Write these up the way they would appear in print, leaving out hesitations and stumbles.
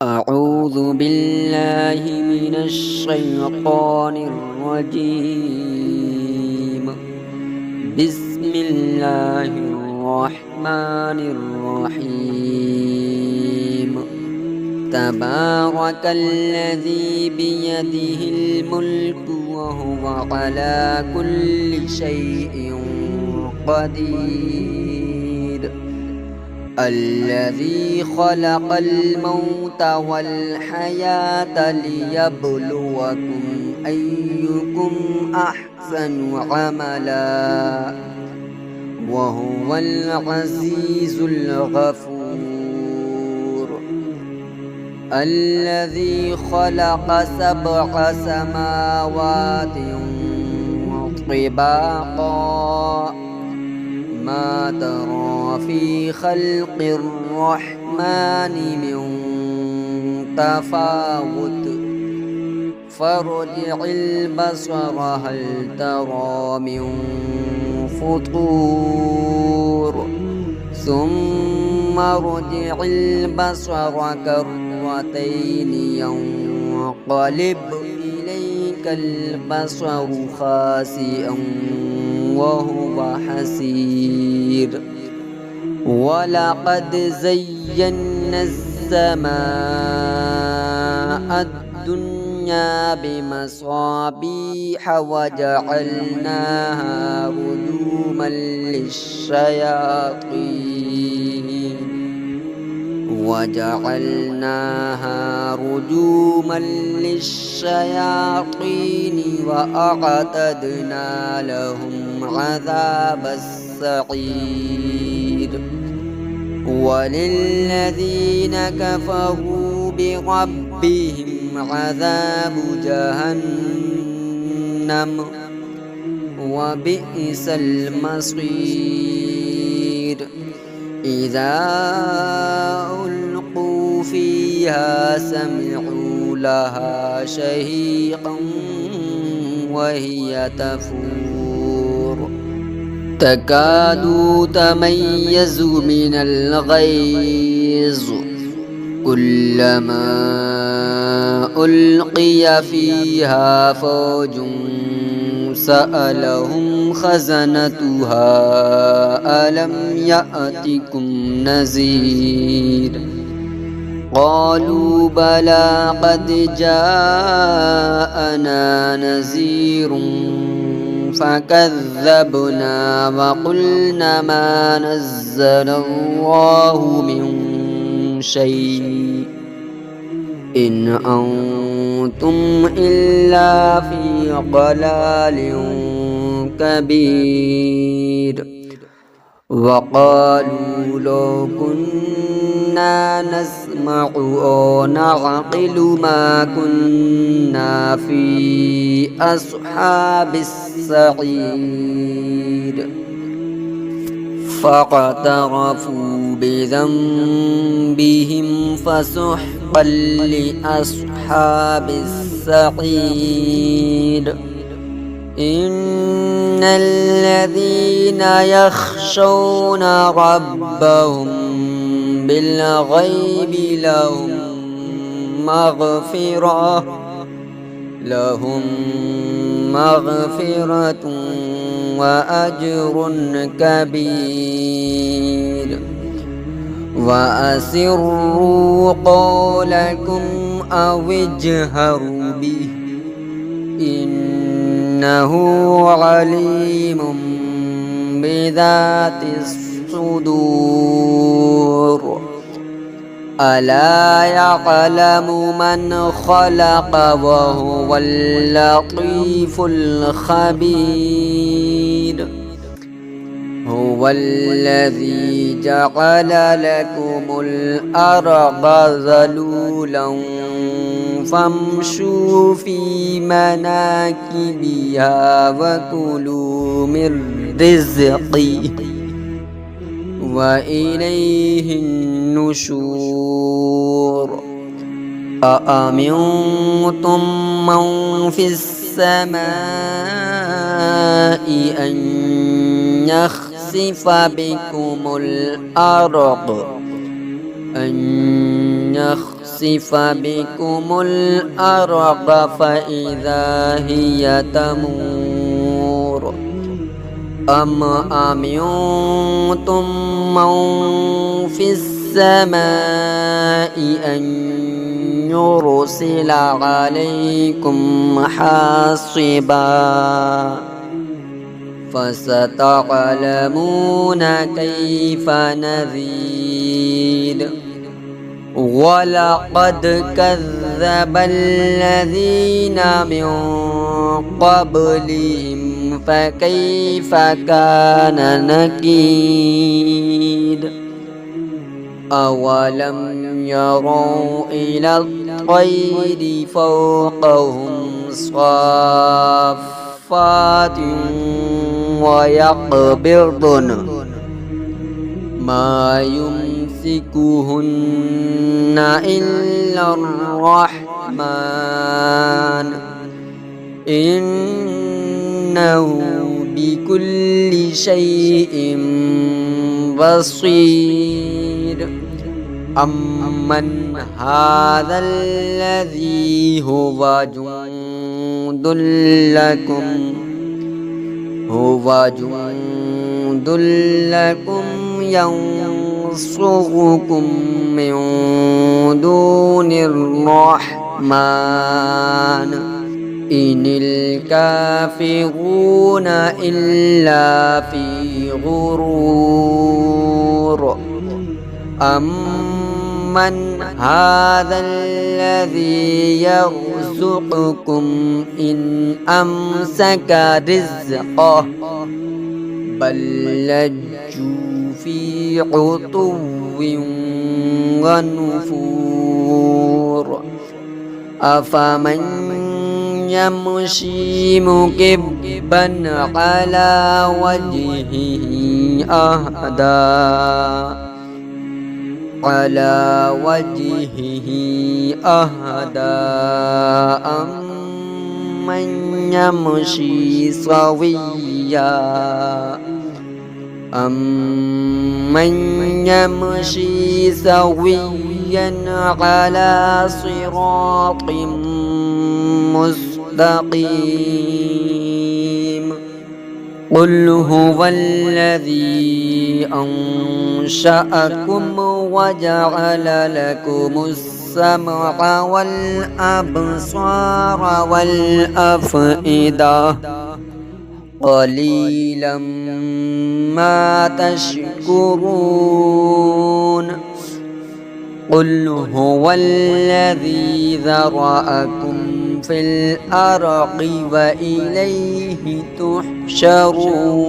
أعوذ بالله من الشيطان الرجيم. بسم الله الرحمن الرحيم. تبارك الذي بيده الملك وهو على كل شيء قدير. الذي خلق الموت والحياة ليبلوكم أيكم أحسن عملا وهو العزيز الغفور. الذي خلق 7 سماوات طباقا ما ترى في خلق الرحمن من تفاوت فارجع البصر هل ترى من فطور ثم ارجع البصر كرتين ينقلب إليك البصر خاسئا وهو حسير. ولقد زينا السماء الدنيا بمصابيح وجعلناها رجوما للشياطين وأعتدنا لهم عذاب السعير. وللذين كفروا بربهم عذاب جهنم وبئس المصير. إذا ألقوا فيها سمعوا لها شهيقا وهي تفور تكاد تميز من الغيظ كلما ألقي فيها فوج سألهم خزنتها ألم يأتكم نذير قالوا بلى قد جاءنا نذير فكذبنا وقلنا ما نزل الله من شيء إن أنتم إلا في ضلال كبير. وقالوا لو كنا نسمع أو نعقل ما كنا في أصحاب السعير. فاقترفوا بذنبهم فسحقا لأصحاب السعير. إن الذين يخشون ربهم بالغيب لهم مغفرة وأجر كبير. وأسروا قولكم أو اجهروا به إنه عليم بذات الصدور. ألا يعلم من خلق وهو اللطيف الخبير. هو الذي جعل لكم الأرض ذلولا فامشوا في مناكبها وكلوا من رزقه وإليه النشور. أأمنتم من في السماء أن يخسف بكم الأرض يخسف بكم الأرض فإذا هي تمور أم أمنتم من في السماء أن يرسل عليكم حاصبا فستعلمون كيف نذير ولقد كذب الذين من قبلهم فكيف كان نكير أولم يروا إلى الطير فوقهم صافات ويقبضن ما يمسكهن إلا الرحمن إنه بكل شيء بصير أمن هذا الذي هو جند لكم ينصركم من دون الرحمن إن الكافرون إلا في غرور أمن هذا الذي يرزقكم إن أمسك رزقه بل لجوا في عتو ونفور أفمن يمشي مكبا على وجهه أهدى أمن يمشي سويا على صراط مستقيم قل هو الذي أنشأكم وجعل لكم السمع والأبصار والأفئدة قليلا ما تشكرون قل هو الذي ذرأكم في الأرض وإليه تحشرون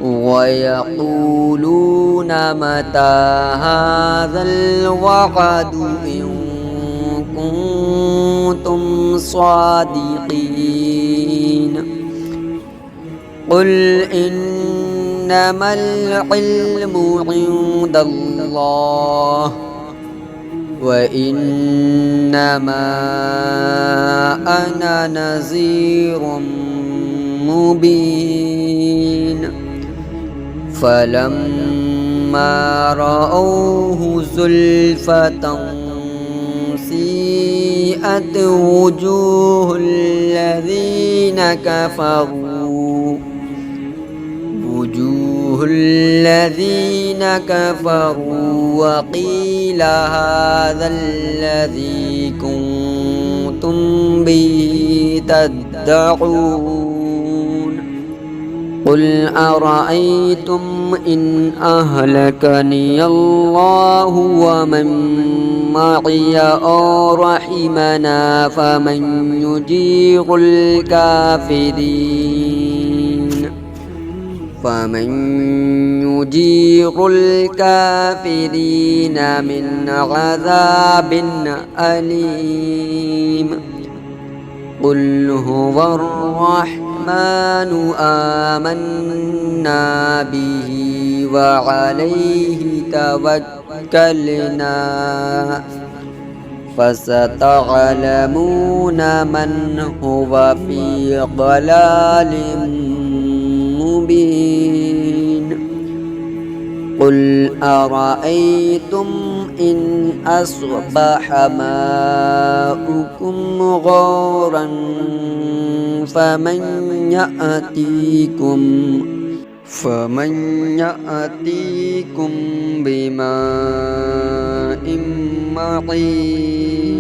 ويقولون متى هذا الوعد إن كنتم صادقين قل إنما العلم عند الله وإنما أنا نذير مبين فلما رأوه زلفة سيئت وجوه الذين كفروا وقيل هذا الذي كنتم به تدعون قل أرأيتم إن أهلكني الله ومن معي أو رحمنا فمن يجير الكافرين من عذاب أليم قل هو الرحمن آمنا به وعليه توكلنا فستعلمون من هو في ضلال مبين قل أرأيتم إن أصبح ماؤكم غورا فمن يأتيكم بماء معين